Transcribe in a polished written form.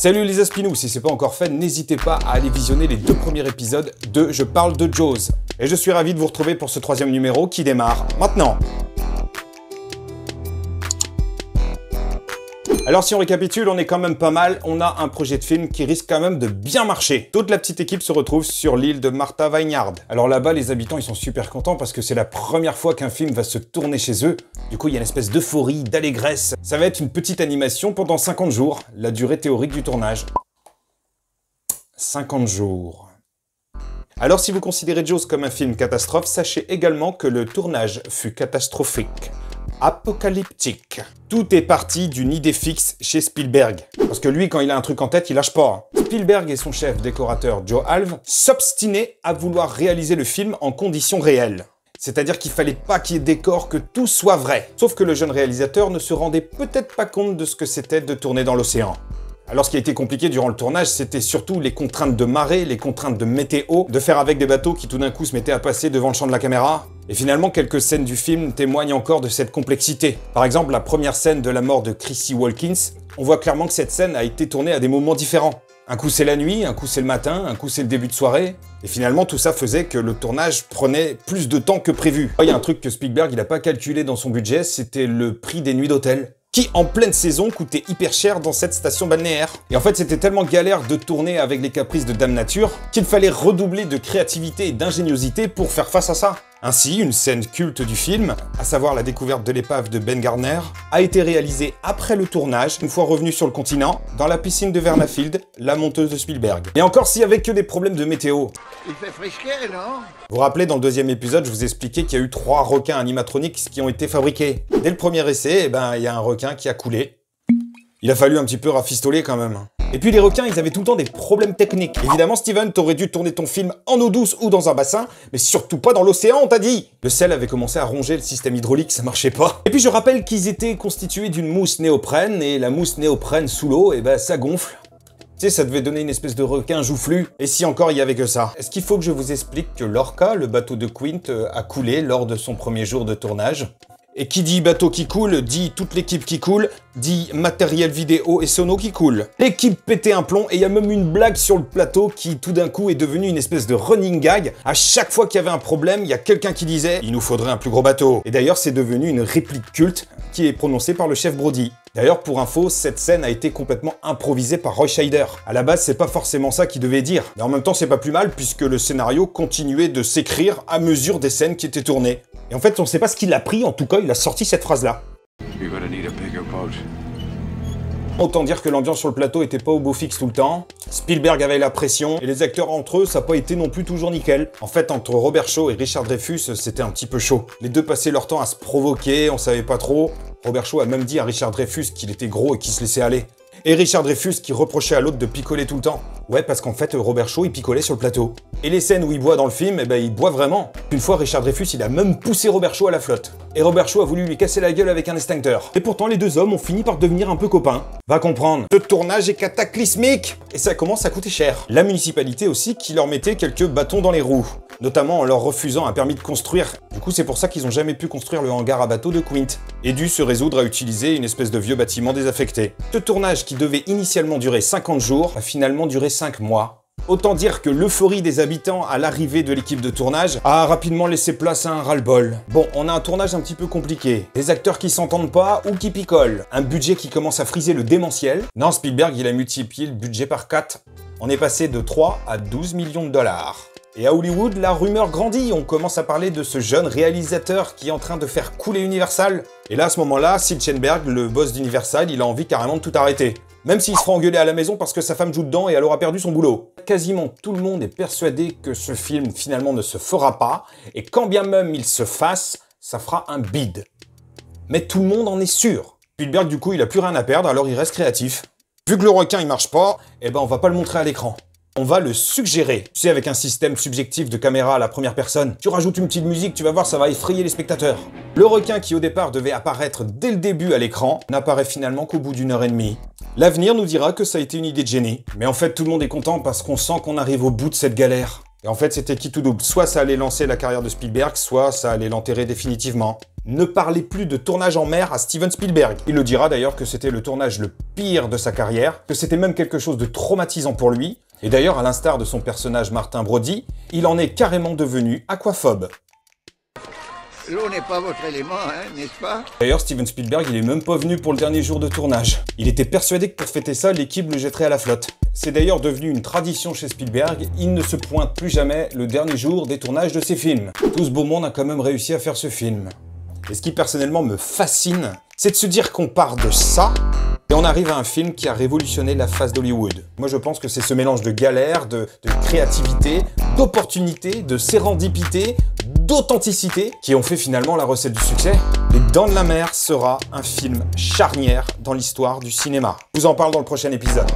Salut les Aspinous, si c'est pas encore fait, n'hésitez pas à aller visionner les 2 premiers épisodes de Je parle de Jaws. Et je suis ravi de vous retrouver pour ce 3e numéro qui démarre maintenant. Alors si on récapitule, on est quand même pas mal, on a un projet de film qui risque quand même de bien marcher. Toute la petite équipe se retrouve sur l'île de Martha Vineyard. Alors là-bas, les habitants, ils sont super contents parce que c'est la première fois qu'un film va se tourner chez eux. Du coup, il y a une espèce d'euphorie, d'allégresse. Ça va être une petite animation pendant 50 jours, la durée théorique du tournage. 50 jours. Alors si vous considérez Jaws comme un film catastrophe, sachez également que le tournage fut catastrophique. Apocalyptique. Tout est parti d'une idée fixe chez Spielberg. Parce que lui, quand il a un truc en tête, il lâche pas. Spielberg et son chef décorateur Joe Alve s'obstinaient à vouloir réaliser le film en conditions réelles. C'est-à-dire qu'il fallait pas qu'il y ait décor, que tout soit vrai. Sauf que le jeune réalisateur ne se rendait peut-être pas compte de ce que c'était de tourner dans l'océan. Alors ce qui a été compliqué durant le tournage, c'était surtout les contraintes de marée, les contraintes de météo, de faire avec des bateaux qui tout d'un coup se mettaient à passer devant le champ de la caméra. Et finalement, quelques scènes du film témoignent encore de cette complexité. Par exemple, la première scène de la mort de Chrissy Walkins, on voit clairement que cette scène a été tournée à des moments différents. Un coup c'est la nuit, un coup c'est le matin, un coup c'est le début de soirée. Et finalement, tout ça faisait que le tournage prenait plus de temps que prévu. Il y a un truc que Spielberg n'a pas calculé dans son budget, c'était le prix des nuits d'hôtel, qui en pleine saison coûtait hyper cher dans cette station balnéaire. Et en fait, c'était tellement galère de tourner avec les caprices de Dame Nature qu'il fallait redoubler de créativité et d'ingéniosité pour faire face à ça. Ainsi, une scène culte du film, à savoir la découverte de l'épave de Ben Gardner, a été réalisée après le tournage, une fois revenu sur le continent, dans la piscine de Vernafield, la monteuse de Spielberg. Et encore s'il y avait que des problèmes de météo. Il fait frisquet, non? Vous vous rappelez, dans le 2e épisode, je vous expliquais qu'il y a eu 3 requins animatroniques qui ont été fabriqués. Dès le premier essai, il y a un requin qui a coulé. Il a fallu un petit peu rafistoler quand même. Et puis les requins, ils avaient tout le temps des problèmes techniques. Évidemment, Steven, t'aurais dû tourner ton film en eau douce ou dans un bassin, mais surtout pas dans l'océan, on t'a dit. Le sel avait commencé à ronger le système hydraulique, ça marchait pas. Et puis je rappelle qu'ils étaient constitués d'une mousse néoprène, et la mousse néoprène sous l'eau, ça gonfle. Tu sais, ça devait donner une espèce de requin joufflu. Et si encore il y avait que ça. Est-ce qu'il faut que je vous explique que l'Orca, le bateau de Quint, a coulé lors de son premier jour de tournage? Et qui dit bateau qui coule, dit toute l'équipe qui coule, dit matériel vidéo et sono qui coule. L'équipe pétait un plomb et il y a même une blague sur le plateau qui tout d'un coup est devenue une espèce de running gag. À chaque fois qu'il y avait un problème, il y a quelqu'un qui disait « Il nous faudrait un plus gros bateau ». Et d'ailleurs, c'est devenu une réplique culte qui est prononcée par le chef Brody. D'ailleurs, pour info, cette scène a été complètement improvisée par Roy Scheider. À la base, c'est pas forcément ça qu'il devait dire. Mais en même temps, c'est pas plus mal puisque le scénario continuait de s'écrire à mesure des scènes qui étaient tournées. Et en fait, on sait pas ce qu'il a pris, en tout cas, il a sorti cette phrase-là. Autant dire que l'ambiance sur le plateau était pas au beau fixe tout le temps. Spielberg avait la pression, et les acteurs entre eux, ça n'a pas été non plus toujours nickel. En fait, entre Robert Shaw et Richard Dreyfuss, c'était un petit peu chaud. Les deux passaient leur temps à se provoquer, on savait pas trop. Robert Shaw a même dit à Richard Dreyfuss qu'il était gros et qu'il se laissait aller. Et Richard Dreyfuss qui reprochait à l'autre de picoler tout le temps. Ouais, parce qu'en fait, Robert Shaw, il picolait sur le plateau. Et les scènes où il boit dans le film, il boit vraiment. Une fois, Richard Dreyfuss, il a même poussé Robert Shaw à la flotte. Et Robert Shaw a voulu lui casser la gueule avec un extincteur. Et pourtant, les deux hommes ont fini par devenir un peu copains. Va comprendre. Ce tournage est cataclysmique. Et ça commence à coûter cher. La municipalité aussi qui leur mettait quelques bâtons dans les roues. Notamment en leur refusant un permis de construire. Du coup, c'est pour ça qu'ils n'ont jamais pu construire le hangar à bateau de Quint. Et dû se résoudre à utiliser une espèce de vieux bâtiment désaffecté. Ce tournage qui devait initialement durer 50 jours, a finalement duré 5 mois. Autant dire que l'euphorie des habitants à l'arrivée de l'équipe de tournage a rapidement laissé place à un ras-le-bol. Bon, on a un tournage un petit peu compliqué. Des acteurs qui s'entendent pas ou qui picolent. Un budget qui commence à friser le démentiel. Non, Spielberg, il a multiplié le budget par 4. On est passé de 3 à 12 millions de dollars. Et à Hollywood, la rumeur grandit, on commence à parler de ce jeune réalisateur qui est en train de faire couler Universal. Et là, à ce moment-là, Sid Sheinberg, le boss d'Universal, il a envie carrément de tout arrêter. Même s'il se fera engueuler à la maison parce que sa femme joue dedans et elle aura perdu son boulot. Quasiment tout le monde est persuadé que ce film finalement ne se fera pas, et quand bien même il se fasse, ça fera un bide. Mais tout le monde en est sûr. Spielberg, du coup, il a plus rien à perdre, alors il reste créatif. Vu que le requin il marche pas, on va pas le montrer à l'écran. On va le suggérer. Tu sais, avec un système subjectif de caméra à la première personne. Tu rajoutes une petite musique, tu vas voir, ça va effrayer les spectateurs. Le requin qui au départ devait apparaître dès le début à l'écran, n'apparaît finalement qu'au bout d'1 heure et demie. L'avenir nous dira que ça a été une idée de génie. Mais en fait, tout le monde est content parce qu'on sent qu'on arrive au bout de cette galère. Et en fait, c'était qui tout double. Soit ça allait lancer la carrière de Spielberg, soit ça allait l'enterrer définitivement. Ne parlez plus de tournage en mer à Steven Spielberg. Il le dira d'ailleurs que c'était le tournage le pire de sa carrière, que c'était même quelque chose de traumatisant pour lui. Et d'ailleurs, à l'instar de son personnage Martin Brody, il en est carrément devenu aquaphobe. L'eau n'est pas votre élément, hein, n'est-ce pas? D'ailleurs, Steven Spielberg, il est même pas venu pour le dernier jour de tournage. Il était persuadé que pour fêter ça, l'équipe le jetterait à la flotte. C'est d'ailleurs devenu une tradition chez Spielberg, il ne se pointe plus jamais le dernier jour des tournages de ses films. Tout ce beau monde a quand même réussi à faire ce film. Et ce qui personnellement me fascine, c'est de se dire qu'on part de ça, et on arrive à un film qui a révolutionné la face d'Hollywood. Moi je pense que c'est ce mélange de galère, de créativité, d'opportunité, de sérendipité, d'authenticité qui ont fait finalement la recette du succès. Les Dents de la Mer sera un film charnière dans l'histoire du cinéma. Je vous en parle dans le prochain épisode.